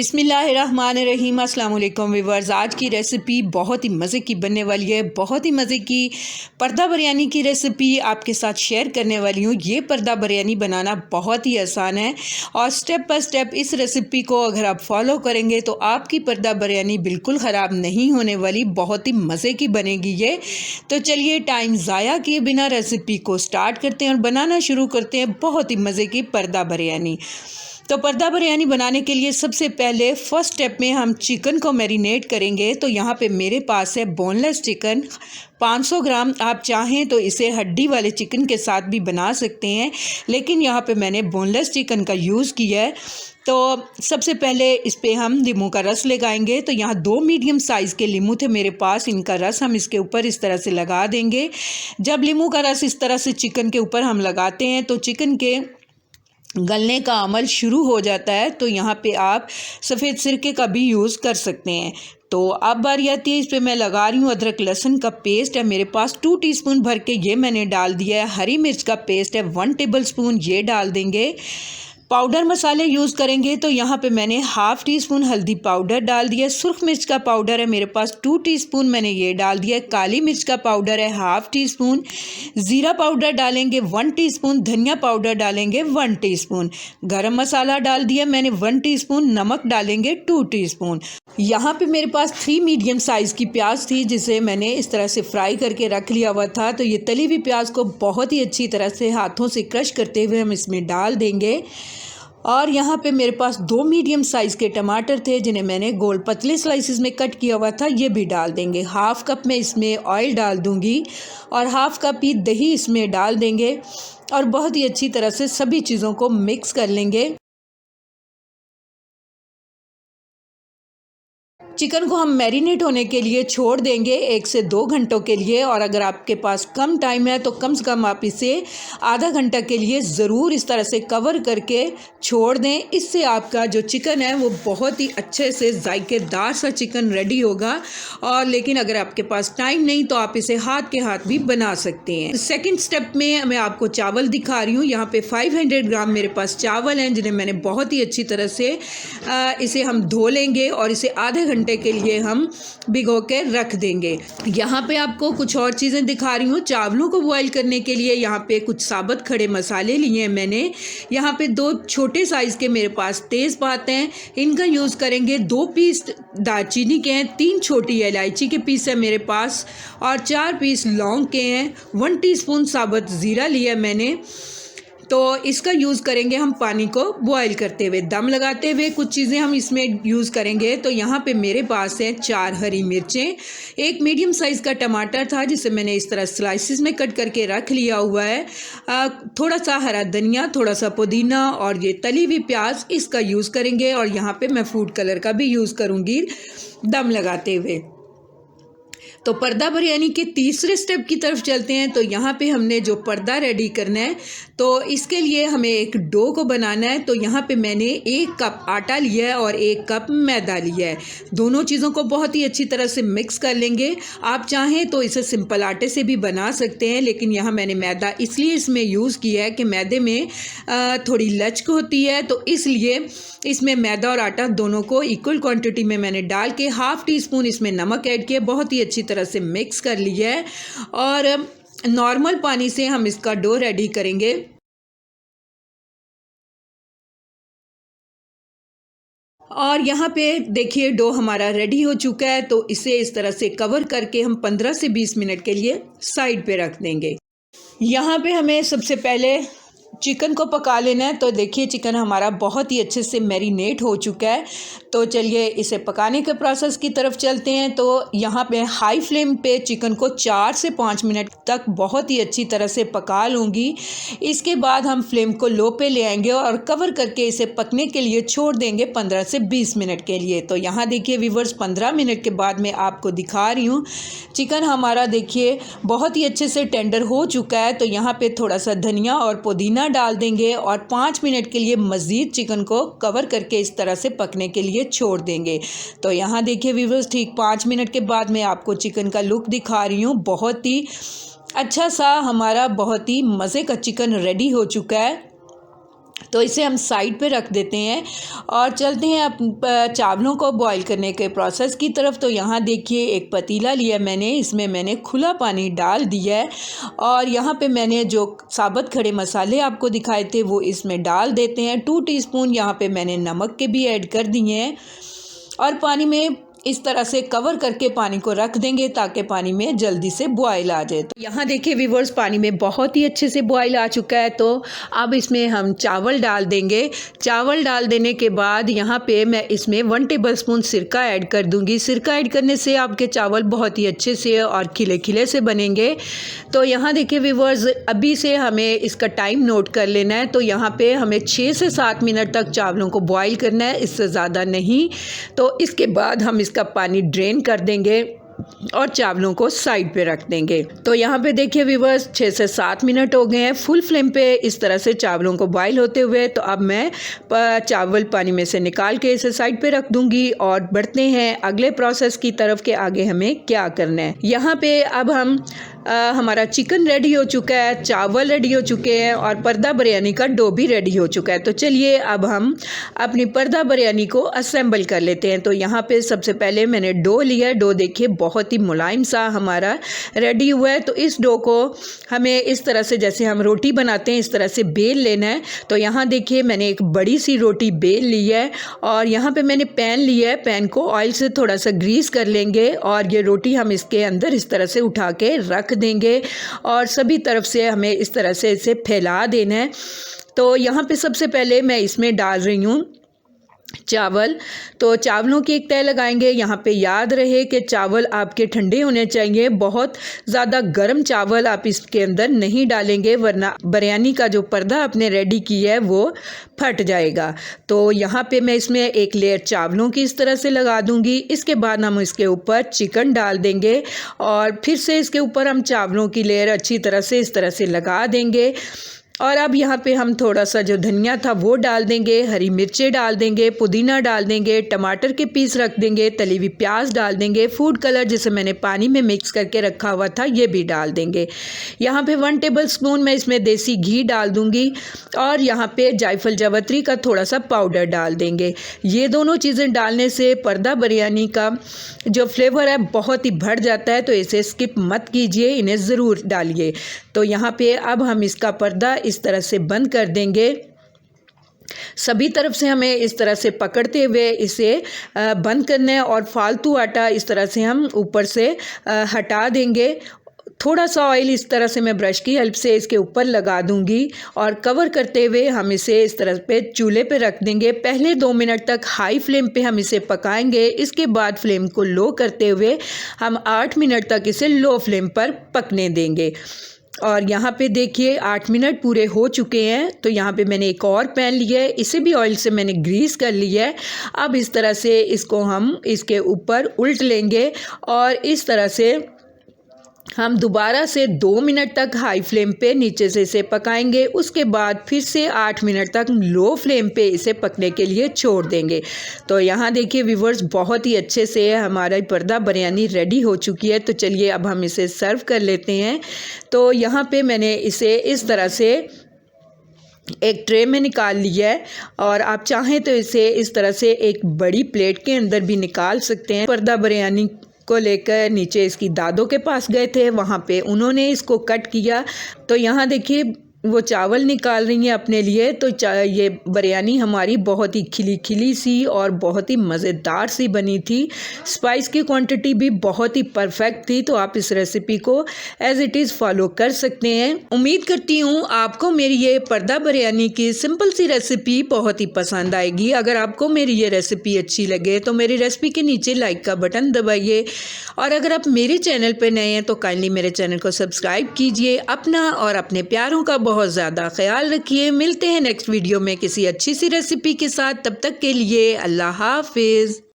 बिस्मिल्लाहिर्रहमानिर्रहीम। अस्सलाम वालेकुम व्यूअर्स। आज की रेसिपी बहुत ही मज़े की बनने वाली है। बहुत ही मज़े की पर्दा बिरयानी की रेसिपी आपके साथ शेयर करने वाली हूँ। ये पर्दा बिरयानी बनाना बहुत ही आसान है और स्टेप बाय स्टेप इस रेसिपी को अगर आप फॉलो करेंगे तो आपकी पर्दा बिरयानी बिल्कुल ख़राब नहीं होने वाली, बहुत ही मज़े की बनेगी ये। तो चलिए टाइम ज़ाया किए बिना रेसिपी को स्टार्ट करते हैं और बनाना शुरू करते हैं बहुत ही मज़े की पर्दा बिरयानी। तो पर्दा बिरयानी बनाने के लिए सबसे पहले फर्स्ट स्टेप में हम चिकन को मैरिनेट करेंगे। तो यहाँ पे मेरे पास है बोनलेस चिकन 500 ग्राम। आप चाहें तो इसे हड्डी वाले चिकन के साथ भी बना सकते हैं, लेकिन यहाँ पे मैंने बोनलेस चिकन का यूज़ किया है। तो सबसे पहले इस पे हम नींबू का रस लगाएंगे। तो यहाँ 2 मीडियम साइज़ के नींबू थे मेरे पास, इनका रस हम इसके ऊपर इस तरह से लगा देंगे। जब नींबू का रस इस तरह से चिकन के ऊपर हम लगाते हैं तो चिकन के गलने का अमल शुरू हो जाता है। तो यहाँ पे आप सफ़ेद सिरके का भी यूज़ कर सकते हैं। तो अब बारी आती है, इस पे मैं लगा रही हूँ अदरक लहसुन का पेस्ट है मेरे पास 2 टीस्पून भर के, ये मैंने डाल दिया है। हरी मिर्च का पेस्ट है 1 टेबलस्पून, ये डाल देंगे। पाउडर मसाले यूज़ करेंगे तो यहाँ पे मैंने हाफ़ टी स्पून हल्दी पाउडर डाल दिया। सुर्ख मिर्च का पाउडर है मेरे पास 2 टीस्पून, मैंने ये डाल दिया। काली मिर्च का पाउडर है हाफ़ टी स्पून। ज़ीरा पाउडर डालेंगे 1 टीस्पून। धनिया पाउडर डालेंगे 1 टीस्पून। गरम मसाला डाल दिया मैंने 1 टीस्पून। नमक डालेंगे 2 टीस्पून। यहाँ पे मेरे पास 3 मीडियम साइज़ की प्याज थी जिसे मैंने इस तरह से फ्राई करके रख लिया हुआ था। तो ये तली हुई प्याज को बहुत ही अच्छी तरह से हाथों से क्रश करते हुए हम इसमें डाल देंगे। और यहाँ पे मेरे पास 2 मीडियम साइज़ के टमाटर थे जिन्हें मैंने गोल पतले स्लाइसिस में कट किया हुआ था, ये भी डाल देंगे। हाफ़ कप में इसमें ऑयल डाल दूँगी और हाफ़ कप ही दही इसमें डाल देंगे और बहुत ही अच्छी तरह से सभी चीज़ों को मिक्स कर लेंगे। चिकन को हम मैरिनेट होने के लिए छोड़ देंगे 1 से 2 घंटों के लिए, और अगर आपके पास कम टाइम है तो कम से कम आप इसे आधा घंटा के लिए ज़रूर इस तरह से कवर करके छोड़ दें। इससे आपका जो चिकन है वो बहुत ही अच्छे से जायकेदार सा चिकन रेडी होगा। और लेकिन अगर आपके पास टाइम नहीं तो आप इसे हाथ के हाथ भी बना सकते हैं। सेकेंड स्टेप में मैं आपको चावल दिखा रही हूँ। यहाँ पे 500 ग्राम मेरे पास चावल हैं जिन्हें मैंने बहुत ही अच्छी तरह से इसे हम धो लेंगे और इसे आधे घंटे के लिए हम भिगो के रख देंगे। यहाँ पे आपको कुछ और चीज़ें दिखा रही हूँ। चावलों को बॉईल करने के लिए यहाँ पे कुछ साबुत खड़े मसाले लिए हैं मैंने। यहाँ पे 2 छोटे साइज़ के मेरे पास तेज़पात हैं, इनका यूज़ करेंगे। 2 पीस दालचीनी के हैं, 3 छोटी इलायची के पीस है मेरे पास और 4 पीस लौंग के हैं। 1 टीस्पून साबुत ज़ीरा लिया मैंने। तो इसका यूज़ करेंगे हम पानी को बॉईल करते हुए, दम लगाते हुए कुछ चीज़ें हम इसमें यूज़ करेंगे। तो यहाँ पे मेरे पास है 4 हरी मिर्चें, 1 मीडियम साइज़ का टमाटर था जिसे मैंने इस तरह स्लाइसिस में कट करके रख लिया हुआ है। थोड़ा सा हरा धनिया, थोड़ा सा पुदीना और ये तली हुई प्याज, इसका यूज़ करेंगे। और यहाँ पे मैं फूड कलर का भी यूज़ करूँगी दम लगाते हुए। तो पर्दा बिरयानी के तीसरे स्टेप की तरफ चलते हैं। तो यहाँ पे हमने जो पर्दा रेडी करना है तो इसके लिए हमें एक डो को बनाना है। तो यहाँ पे मैंने 1 कप आटा लिया है और 1 कप मैदा लिया है। दोनों चीज़ों को बहुत ही अच्छी तरह से मिक्स कर लेंगे। आप चाहें तो इसे सिंपल आटे से भी बना सकते हैं, लेकिन यहाँ मैंने मैदा इसलिए इसमें यूज़ किया है कि मैदे में थोड़ी लचक होती है, तो इसलिए इसमें मैदा और आटा दोनों को इक्वल क्वांटिटी में मैंने डाल के हाफ़ टी स्पून इसमें नमक ऐड किया, बहुत ही अच्छी तरह से मिक्स कर लिया है। और नॉर्मल पानी से हम इसका डो रेडी करेंगे। और यहाँ पे देखिए डो हमारा रेडी हो चुका है। तो इसे इस तरह से कवर करके हम 15 से 20 मिनट के लिए साइड पे रख देंगे। यहाँ पे हमें सबसे पहले चिकन को पका लेना है। तो देखिए चिकन हमारा बहुत ही अच्छे से मैरिनेट हो चुका है। तो चलिए इसे पकाने के प्रोसेस की तरफ चलते हैं। तो यहाँ पे हाई फ्लेम पे चिकन को 4 से 5 मिनट तक बहुत ही अच्छी तरह से पका लूँगी। इसके बाद हम फ्लेम को लो पे ले आएंगे और कवर करके इसे पकने के लिए छोड़ देंगे 15 से 20 मिनट के लिए। तो यहाँ देखिए व्यूअर्स 15 मिनट के बाद मैं आपको दिखा रही हूँ चिकन हमारा देखिए बहुत ही अच्छे से टेंडर हो चुका है। तो यहाँ पे थोड़ा सा धनिया और पुदीना डाल देंगे और 5 मिनट के लिए मज़ीद चिकन को कवर करके इस तरह से पकने के लिए छोड़ देंगे। तो यहाँ देखिए व्यूअर्स ठीक 5 मिनट के बाद मैं आपको चिकन का लुक दिखा रही हूँ। बहुत ही अच्छा सा हमारा बहुत ही मज़े का चिकन रेडी हो चुका है। तो इसे हम साइड पे रख देते हैं और चलते हैं अब चावलों को बॉईल करने के प्रोसेस की तरफ। तो यहाँ देखिए एक पतीला लिया मैंने, इसमें मैंने खुला पानी डाल दिया है और यहाँ पे मैंने जो साबुत खड़े मसाले आपको दिखाए थे वो इसमें डाल देते हैं। 2 टीस्पून यहाँ पे मैंने नमक के भी ऐड कर दिए हैं और पानी में इस तरह से कवर करके पानी को रख देंगे ताकि पानी में जल्दी से बॉयल आ जाए। तो यहाँ देखिए व्यूअर्स पानी में बहुत ही अच्छे से बॉयल आ चुका है। तो अब इसमें हम चावल डाल देंगे। चावल डाल देने के बाद यहाँ पे मैं इसमें 1 टेबलस्पून सिरका ऐड कर दूँगी। सिरका ऐड करने से आपके चावल बहुत ही अच्छे से और खिले खिले से बनेंगे। तो यहाँ देखिए व्यूअर्स अभी से हमें इसका टाइम नोट कर लेना है। तो यहाँ पे हमें 6 से 7 मिनट तक चावलों को बॉयल करना है, इससे ज़्यादा नहीं। तो इसके बाद हम इसका पानी ड्रेन कर देंगे और चावलों को साइड पे रख देंगे। तो यहाँ पे देखिए व्यूअर्स 6 से 7 मिनट हो गए हैं फुल फ्लेम पे इस तरह से चावलों को बॉईल होते हुए। तो अब मैं चावल पानी में से निकाल के इसे साइड पे रख दूंगी और बढ़ते हैं अगले प्रोसेस की तरफ के आगे हमें क्या करना है। यहाँ पे अब हम हमारा चिकन रेडी हो चुका है, चावल रेडी हो चुके हैं और पर्दा बिरयानी का डो भी रेडी हो चुका है। तो चलिए अब हम अपनी पर्दा बिरयानी को असेंबल कर लेते हैं। तो यहाँ पे सबसे पहले मैंने डो लिया। डो देखिए बहुत ही मुलायम सा हमारा रेडी हुआ है। तो इस डो को हमें इस तरह से जैसे हम रोटी बनाते हैं इस तरह से बेल लेना है। तो यहाँ देखिए मैंने एक बड़ी सी रोटी बेल ली है और यहाँ पे मैंने पैन लिया है। पैन को ऑयल से थोड़ा सा ग्रीस कर लेंगे और ये रोटी हम इसके अंदर इस तरह से उठा के रख देंगे और सभी तरफ से हमें इस तरह से इसे फैला देना है। तो यहाँ पे सबसे पहले मैं इसमें डाल रही हूँ चावल। तो चावलों की एक तह लगाएंगे। यहाँ पे याद रहे कि चावल आपके ठंडे होने चाहिए, बहुत ज़्यादा गर्म चावल आप इसके अंदर नहीं डालेंगे वरना बिरयानी का जो पर्दा आपने रेडी किया है वो फट जाएगा। तो यहाँ पे मैं इसमें एक लेयर चावलों की इस तरह से लगा दूँगी। इसके बाद हम इसके ऊपर चिकन डाल देंगे और फिर से इसके ऊपर हम चावलों की लेयर अच्छी तरह से इस तरह से लगा देंगे। और अब यहाँ पे हम थोड़ा सा जो धनिया था वो डाल देंगे, हरी मिर्चें डाल देंगे, पुदीना डाल देंगे, टमाटर के पीस रख देंगे, तली हुई प्याज डाल देंगे, फूड कलर जिसे मैंने पानी में मिक्स करके रखा हुआ था ये भी डाल देंगे। यहाँ पे 1 टेबलस्पून मैं इसमें देसी घी डाल दूँगी और यहाँ पे जायफल जावित्री का थोड़ा सा पाउडर डाल देंगे। ये दोनों चीज़ें डालने से पर्दा बिरयानी का जो फ्लेवर है बहुत ही बढ़ जाता है। तो इसे स्किप मत कीजिए, इन्हें ज़रूर डालिए। तो यहाँ पे अब हम इसका पर्दा इस तरह से बंद कर देंगे। सभी तरफ से हमें इस तरह से पकड़ते हुए इसे बंद करना है और फालतू आटा इस तरह से हम ऊपर से हटा देंगे। थोड़ा सा ऑयल इस तरह से मैं ब्रश की हेल्प से इसके ऊपर लगा दूंगी और कवर करते हुए हम इसे इस तरह पे चूल्हे पे रख देंगे। पहले 2 मिनट तक हाई फ्लेम पे हम इसे पकाएंगे। इसके बाद फ्लेम को लो करते हुए हम 8 मिनट तक इसे लो फ्लेम पर पकने देंगे। और यहाँ पे देखिए 8 मिनट पूरे हो चुके हैं। तो यहाँ पे मैंने एक और पैन लिया है, इसे भी ऑयल से मैंने ग्रीस कर लिया है। अब इस तरह से इसको हम इसके ऊपर उल्ट लेंगे और इस तरह से हम दोबारा से 2 मिनट तक हाई फ्लेम पे नीचे से इसे पकाएंगे। उसके बाद फिर से 8 मिनट तक लो फ्लेम पे इसे पकने के लिए छोड़ देंगे। तो यहाँ देखिए व्यूअर्स बहुत ही अच्छे से हमारा पर्दा बिरयानी रेडी हो चुकी है। तो चलिए अब हम इसे सर्व कर लेते हैं। तो यहाँ पे मैंने इसे इस तरह से एक ट्रे में निकाल लिया है और आप चाहें तो इसे इस तरह से एक बड़ी प्लेट के अंदर भी निकाल सकते हैं। पर्दा बिरयानी को लेकर नीचे इसकी दादों के पास गए थे, वहाँ पे उन्होंने इसको कट किया। तो यहाँ देखिए वो चावल निकाल रही हैं अपने लिए। तो ये बिरयानी हमारी बहुत ही खिली खिली सी और बहुत ही मज़ेदार सी बनी थी। स्पाइस की क्वांटिटी भी बहुत ही परफेक्ट थी। तो आप इस रेसिपी को एज़ इट इज़ फॉलो कर सकते हैं। उम्मीद करती हूँ आपको मेरी ये पर्दा बिरयानी की सिंपल सी रेसिपी बहुत ही पसंद आएगी। अगर आपको मेरी ये रेसिपी अच्छी लगे तो मेरी रेसिपी के नीचे लाइक का बटन दबाइए और अगर आप मेरे चैनल पर नए हैं तो काइंडली मेरे चैनल को सब्सक्राइब कीजिए। अपना और अपने प्यारों का बहुत ज़्यादा ख्याल रखिए। मिलते हैं नेक्स्ट वीडियो में किसी अच्छी सी रेसिपी के साथ। तब तक के लिए अल्लाह हाफिज़।